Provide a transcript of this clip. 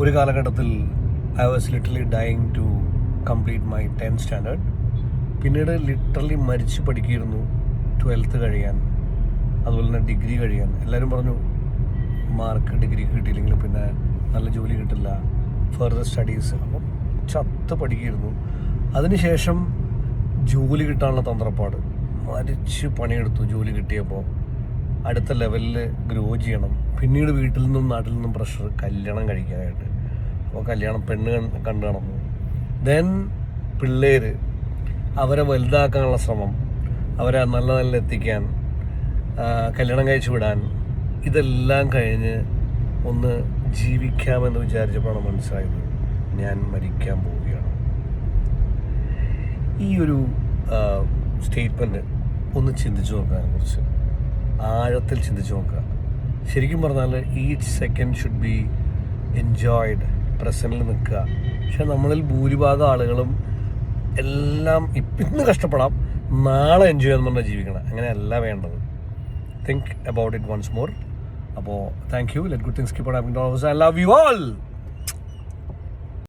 ഒരു കാലഘട്ടത്തിൽ I was literally dying to complete my 10th standard. പിന്നീട് ലിറ്ററലി മരിച്ച് പഠിക്കുകയായിരുന്നു 12th കഴിയാൻ, അതുപോലെ തന്നെ ഡിഗ്രി കഴിയാൻ. എല്ലാവരും പറഞ്ഞു മാർക്ക് ഡിഗ്രി കിട്ടിയില്ലെങ്കിൽ പിന്നെ നല്ല ജോലി കിട്ടില്ല, ഫർദർ സ്റ്റഡീസ്. അപ്പം ചത്ത് പഠിക്കുകയായിരുന്നു. അതിനുശേഷം ജോലി കിട്ടാനുള്ള തന്ത്രപ്പാട്, മരിച്ച് പണിയെടുത്തു. ജോലി കിട്ടിയപ്പോൾ അടുത്ത ലെവലിൽ ഗ്രോ ചെയ്യണം. പിന്നീട് വീട്ടിൽ നിന്നും നാട്ടിൽ നിന്നും പ്രഷർ, കല്യാണം കഴിക്കാനായിട്ട്. അപ്പോൾ കല്യാണം പെണ്ണ് കണ്ടു നടന്നു. ദെൻ പിള്ളേർ, അവരെ വലുതാക്കാനുള്ള ശ്രമം, അവരെ നല്ല നല്ല എത്തിക്കാൻ, കല്യാണം കഴിച്ചു വിടാൻ. ഇതെല്ലാം കഴിഞ്ഞ് ഒന്ന് ജീവിക്കാമെന്ന് വിചാരിച്ചപ്പോഴാണ് മനസ്സിലായത് ഞാൻ മരിക്കാൻ പോവുകയാണ്. ഈ ഒരു സ്റ്റേറ്റ്മെൻറ്റ് ഒന്ന് ചിന്തിച്ചു നോക്കാൻ, കുറിച്ച് ആഴത്തിൽ ചിന്തിച്ചു നോക്കുക. ശരിക്കും പറഞ്ഞാൽ each second should be enjoyed, പ്രസൻറ്റിൽ നിൽക്കുക. പക്ഷെ നമ്മളിൽ ഭൂരിഭാഗം ആളുകളും എല്ലാം ഇന്ന് കഷ്ടപ്പെടാം, നാളെ എൻജോയ് ചെയ്യാൻ പറഞ്ഞാൽ ജീവിക്കണം. അങ്ങനെയല്ല വേണ്ടത്. Think about it once more. അപ്പോൾ thank you. Let good things keep on happening. I love you all.